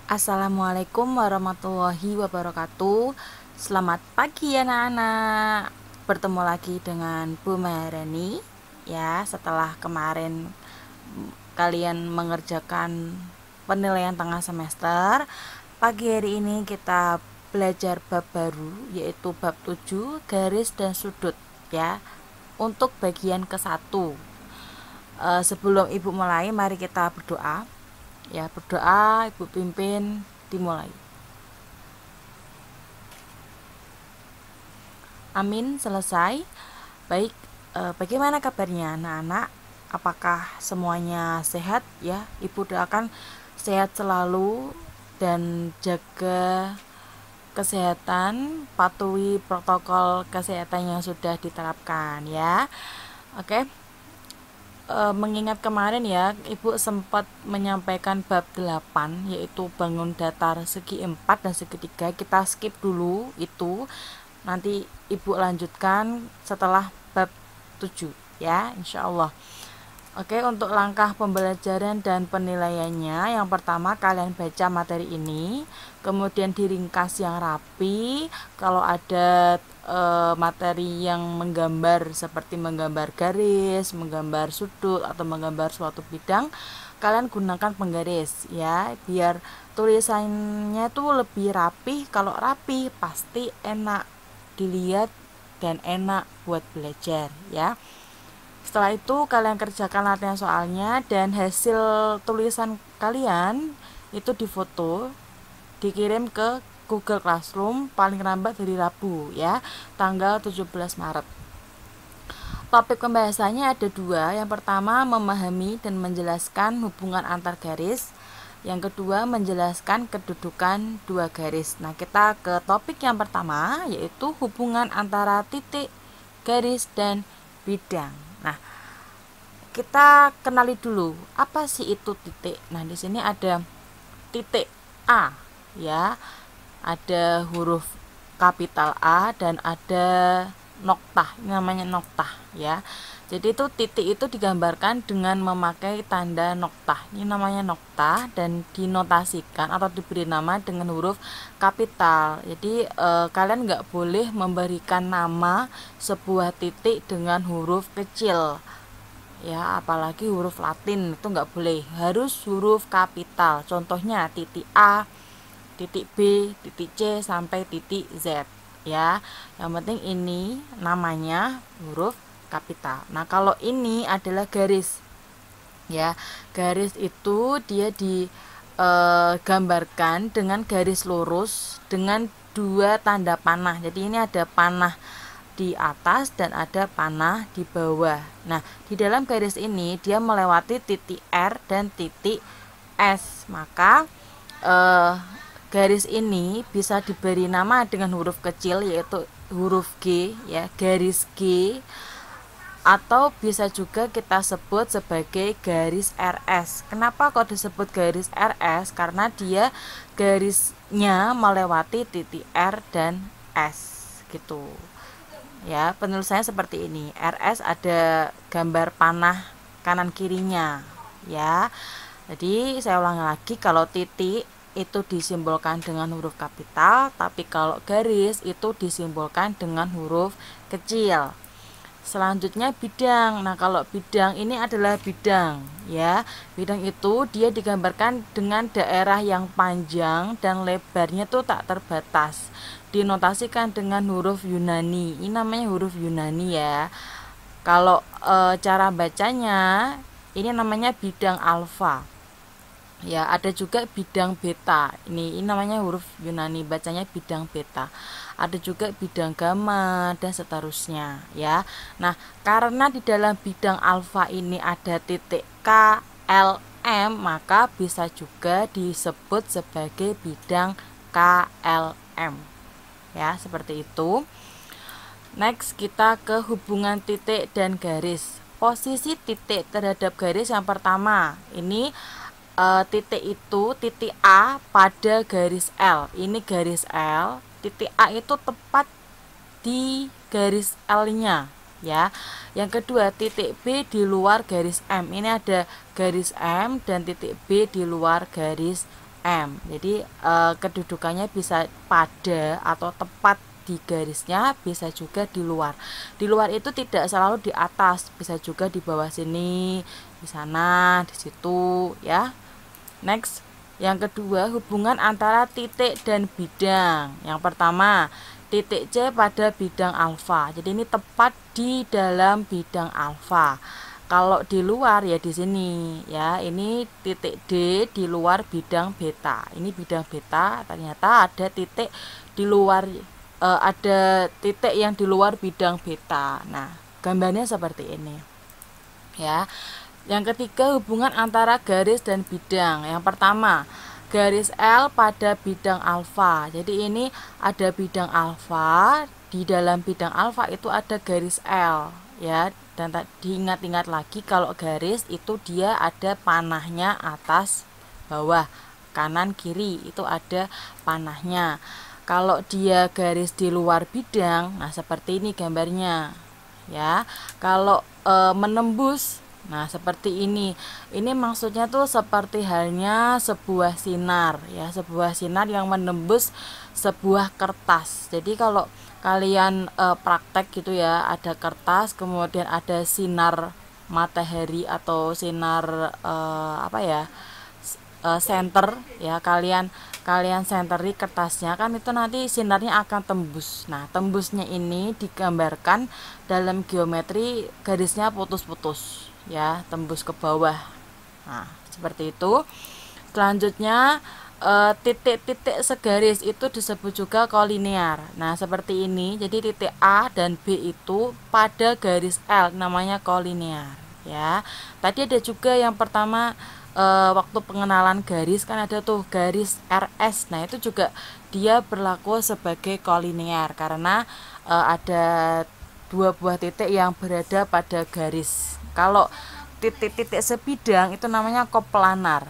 Assalamualaikum warahmatullahi wabarakatuh. Selamat pagi anak-anak. Bertemu lagi dengan Bu Maharani ya, setelah kemarin kalian mengerjakan penilaian tengah semester. Pagi hari ini kita belajar bab baru, yaitu bab 7 garis dan sudut ya, untuk bagian ke-1. Sebelum Ibu mulai, mari kita berdoa. Ya, berdoa, Ibu pimpin dimulai. Amin, selesai. Baik, bagaimana kabarnya anak-anak? Apakah semuanya sehat ya? Ibu doakan sehat selalu dan jaga kesehatan, patuhi protokol kesehatan yang sudah diterapkan ya. Oke. Mengingat kemarin ya, Ibu sempat menyampaikan bab 8, yaitu bangun datar segi 4 dan segi 3. Kita skip dulu itu. Nanti Ibu lanjutkan setelah bab 7 ya, insya Allah. Oke, untuk langkah pembelajaran dan penilaiannya, yang pertama kalian baca materi ini, kemudian diringkas yang rapi. Kalau ada materi yang menggambar seperti menggambar garis, menggambar sudut, atau menggambar suatu bidang, kalian gunakan penggaris ya, biar tulisannya tuh lebih rapi. Kalau rapi pasti enak dilihat dan enak buat belajar ya. Setelah itu kalian kerjakan latihan soalnya, dan hasil tulisan kalian itu difoto, dikirim ke Google Classroom paling lambat hari Rabu ya, tanggal 17 Maret. Topik pembahasannya ada 2. Yang pertama memahami dan menjelaskan hubungan antar garis. Yang kedua menjelaskan kedudukan dua garis. Nah, kita ke topik yang pertama, yaitu hubungan antara titik, garis, dan bidang. Nah, kita kenali dulu apa sih itu titik. Nah, di sini ada titik A ya, ada huruf kapital A dan ada noktah, ini namanya noktah ya. Jadi itu titik itu digambarkan dengan memakai tanda noktah, ini namanya noktah, dan dinotasikan atau diberi nama dengan huruf kapital. Jadi kalian nggak boleh memberikan nama sebuah titik dengan huruf kecil ya, apalagi huruf Latin, itu nggak boleh, harus huruf kapital. Contohnya titik A, titik B, titik C, sampai titik Z ya. Yang penting ini namanya huruf kapital. Nah, kalau ini adalah garis ya. Garis itu dia digambarkan dengan garis lurus dengan 2 tanda panah. Jadi ini ada panah di atas dan ada panah di bawah. Nah, di dalam garis ini dia melewati titik R dan titik S. Maka garis ini bisa diberi nama dengan huruf kecil, yaitu huruf G ya, garis G, atau bisa juga kita sebut sebagai garis RS. Kenapa kok disebut garis RS? Karena dia garisnya melewati titik R dan S gitu ya. Penulisannya seperti ini. RS ada gambar panah kanan kirinya ya. Jadi saya ulangi lagi, kalau titik itu disimbolkan dengan huruf kapital, tapi kalau garis itu disimbolkan dengan huruf kecil. Selanjutnya bidang. Nah, kalau bidang ini adalah bidang ya. Bidang itu dia digambarkan dengan daerah yang panjang dan lebarnya tuh tak terbatas. Dinotasikan dengan huruf Yunani. Ini namanya huruf Yunani ya. Kalau cara bacanya ini namanya bidang alfa. Ya, ada juga bidang beta. Ini namanya huruf Yunani, bacanya bidang beta. Ada juga bidang gamma dan seterusnya ya. Nah, karena di dalam bidang alfa ini ada titik K, L, M, maka bisa juga disebut sebagai bidang KLM. Ya, seperti itu. Next, kita ke hubungan titik dan garis. Posisi titik terhadap garis yang pertama, ini titik itu titik A pada garis L. Ini garis L, titik A itu tepat di garis L-nya ya. Yang kedua, titik B di luar garis M. Ini ada garis M dan titik B di luar garis M. Jadi kedudukannya bisa pada atau tepat di garisnya, bisa juga di luar. Di luar itu tidak selalu di atas, bisa juga di bawah sini, di sana, di situ ya. Next, yang kedua, hubungan antara titik dan bidang. Yang pertama, titik C pada bidang alfa. Jadi ini tepat di dalam bidang alfa. Kalau di luar ya di sini ya, ini titik D di luar bidang beta. Ini bidang beta, ternyata ada titik di luar, ada titik yang di luar bidang beta. Nah, gambarnya seperti ini ya. Yang ketiga, hubungan antara garis dan bidang. Yang pertama, garis L pada bidang alfa. Jadi ini ada bidang alfa, di dalam bidang alfa itu ada garis L ya. Dan diingat-ingat lagi kalau garis itu dia ada panahnya atas bawah, kanan kiri itu ada panahnya. Kalau dia garis di luar bidang, nah seperti ini gambarnya ya. Kalau menembus, nah seperti ini. Ini maksudnya tuh seperti halnya sebuah sinar ya, sebuah sinar yang menembus sebuah kertas. Jadi kalau kalian praktek gitu ya, ada kertas kemudian ada sinar matahari atau sinar apa ya, center ya, kalian senteri kertasnya kan, itu nanti sinarnya akan tembus. Nah, tembusnya ini digambarkan dalam geometri garisnya putus-putus ya, tembus ke bawah. Nah, seperti itu. Selanjutnya titik-titik segaris itu disebut juga kolinear. Nah, seperti ini. Jadi titik A dan B itu pada garis L namanya kolinear ya. Tadi ada juga yang pertama waktu pengenalan garis kan ada tuh garis RS. Nah, itu juga dia berlaku sebagai kolinear karena ada dua buah titik yang berada pada garis. Kalau titik-titik sebidang itu namanya koplanar.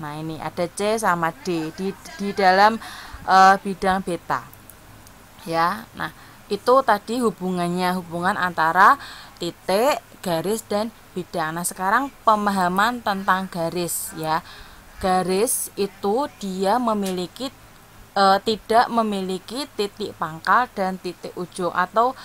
Nah, ini ada C sama D di dalam bidang beta ya. Nah, itu tadi hubungan antara titik, garis, dan bidang. Nah, sekarang pemahaman tentang garis ya. Garis itu dia memiliki tidak memiliki titik pangkal dan titik ujung, atau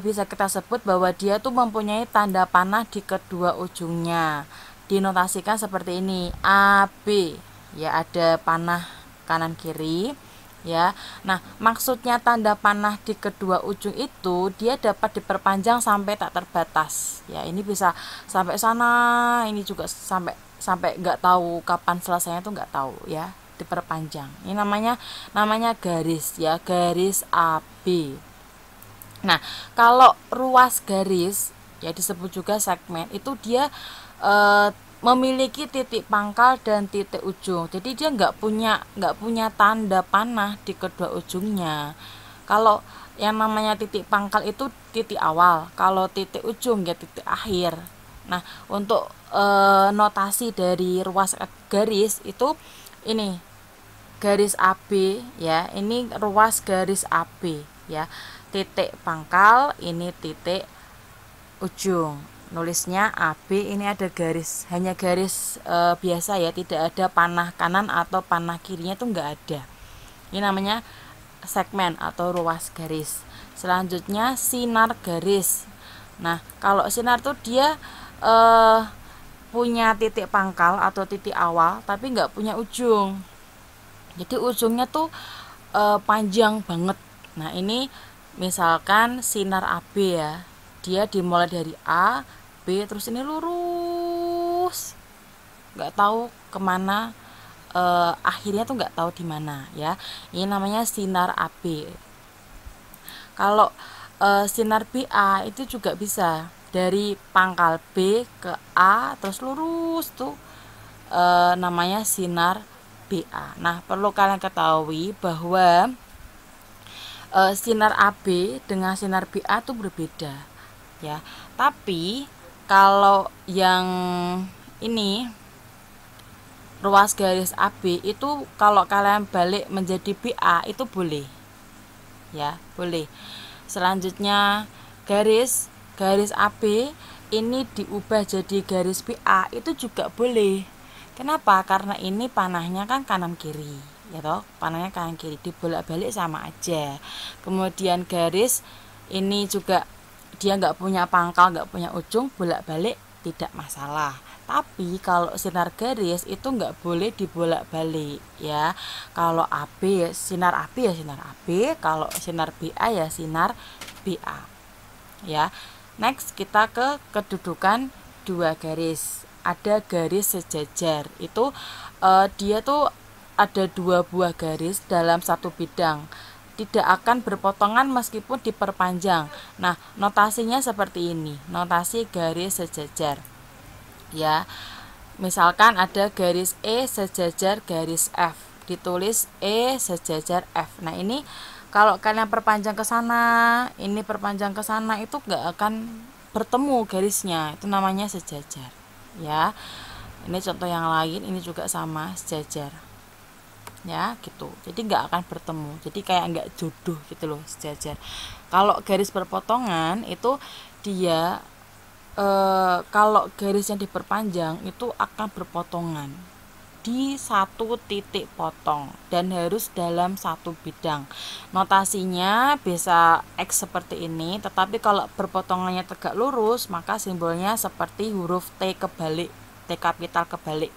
bisa kita sebut bahwa dia tuh mempunyai tanda panah di kedua ujungnya. Dinotasikan seperti ini, A, B ya, ada panah kanan kiri ya. Nah, maksudnya tanda panah di kedua ujung itu dia dapat diperpanjang sampai tak terbatas ya. Ini bisa sampai sana, ini juga sampai nggak tahu kapan selesainya tuh nggak tahu ya, diperpanjang. Ini namanya garis ya, garis AB. Nah, kalau ruas garis ya disebut juga segmen, itu dia memiliki titik pangkal dan titik ujung. Jadi dia nggak punya tanda panah di kedua ujungnya. Kalau yang namanya titik pangkal itu titik awal, kalau titik ujung ya titik akhir. Nah, untuk notasi dari ruas garis itu ini garis AB ya, ini ruas garis AB ya. Titik pangkal, ini titik ujung. Nulisnya AB, ini ada garis, hanya garis biasa ya, tidak ada panah kanan atau panah kirinya, itu enggak ada. Ini namanya segmen atau ruas garis. Selanjutnya sinar garis. Nah, kalau sinar tuh dia punya titik pangkal atau titik awal tapi enggak punya ujung. Jadi ujungnya tuh panjang banget. Nah, ini misalkan sinar AB ya, dia dimulai dari A, B, terus ini lurus, nggak tahu kemana, akhirnya tuh nggak tahu di mana ya. Ini namanya sinar AB. Kalau sinar BA itu juga bisa dari pangkal B ke A terus lurus tuh, namanya sinar BA. Nah, perlu kalian ketahui bahwa sinar AB dengan sinar BA itu berbeda ya. Tapi kalau yang ini ruas garis AB itu kalau kalian balik menjadi BA itu boleh ya, boleh. Selanjutnya garis AB ini diubah jadi garis BA itu juga boleh. Kenapa? Karena ini panahnya kan kanan kiri, ya toh, panahnya kanan kiri, dibolak-balik sama aja. Kemudian garis ini juga dia nggak punya pangkal, nggak punya ujung, bolak-balik tidak masalah. Tapi kalau sinar garis itu nggak boleh dibolak-balik ya. Kalau AB ya sinar AB ya sinar AB, kalau sinar BA ya sinar BA ya. Next kita ke kedudukan dua garis. Ada garis sejajar, itu dia tuh ada dua buah garis dalam satu bidang, tidak akan berpotongan meskipun diperpanjang. Nah, notasinya seperti ini, notasi garis sejajar ya. Misalkan ada garis E sejajar garis F, ditulis E sejajar F. Nah, ini kalau kalian perpanjang ke sana, ini perpanjang ke sana, itu nggak akan bertemu garisnya, itu namanya sejajar ya. Ini contoh yang lain, ini juga sama, sejajar ya gitu. Jadi nggak akan bertemu, jadi kayak nggak jodoh gitu loh, sejajar. Kalau garis berpotongan itu dia kalau garisnya diperpanjang itu akan berpotongan di satu titik potong dan harus dalam satu bidang. Notasinya bisa X seperti ini, tetapi kalau berpotongannya tegak lurus maka simbolnya seperti huruf T kebalik, T kapital kebalik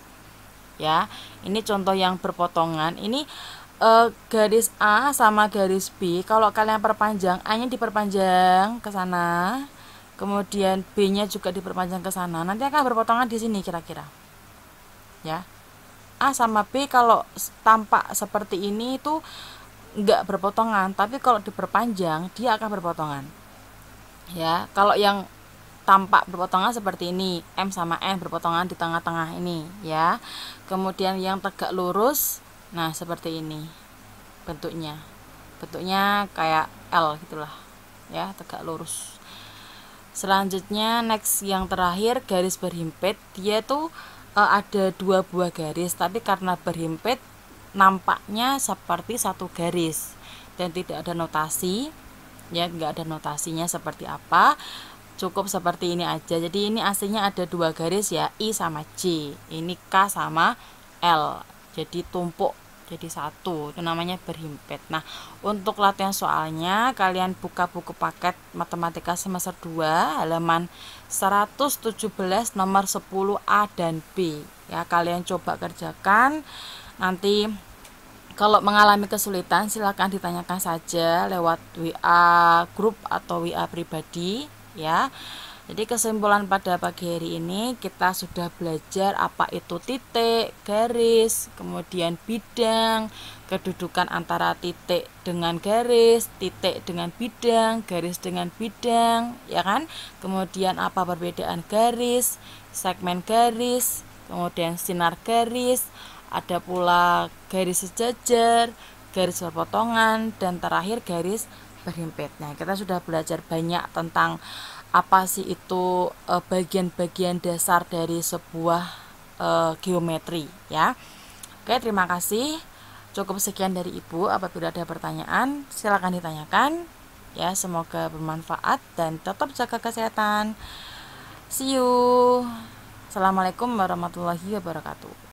ya. Ini contoh yang berpotongan. Ini garis A sama garis B, kalau kalian perpanjang, A-nya diperpanjang ke sana, kemudian B-nya juga diperpanjang ke sana, nanti akan berpotongan di sini kira-kira ya. A sama B kalau tampak seperti ini itu enggak berpotongan, tapi kalau diperpanjang dia akan berpotongan ya. Kalau yang tampak berpotongan seperti ini, M sama N berpotongan di tengah-tengah ini ya. Kemudian yang tegak lurus, nah seperti ini bentuknya, bentuknya kayak L gitulah ya, tegak lurus. Selanjutnya next yang terakhir garis berhimpit, dia tuh ada dua buah garis, tapi karena berhimpit nampaknya seperti satu garis dan tidak ada notasi ya, nggak ada notasinya seperti apa, cukup seperti ini aja. Jadi ini aslinya ada dua garis ya, I sama J, ini K sama L, jadi tumpuk jadi satu, itu namanya berhimpit. Nah, untuk latihan soalnya kalian buka buku paket matematika semester 2 halaman 117 nomor 10A dan B ya. Kalian coba kerjakan, nanti kalau mengalami kesulitan silakan ditanyakan saja lewat WA grup atau WA pribadi ya. Jadi kesimpulan pada pagi hari ini kita sudah belajar apa itu titik, garis, kemudian bidang, kedudukan antara titik dengan garis, titik dengan bidang, garis dengan bidang, ya kan? Kemudian apa perbedaan garis, segmen garis, kemudian sinar garis, ada pula garis sejajar, garis berpotongan, dan terakhir garis berhimpit. Nah, kita sudah belajar banyak tentang apa sih itu bagian-bagian dasar dari sebuah geometri ya. Oke, terima kasih. Cukup sekian dari Ibu. Apabila ada pertanyaan silakan ditanyakan ya. Semoga bermanfaat dan tetap jaga kesehatan. See you. Assalamualaikum warahmatullahi wabarakatuh.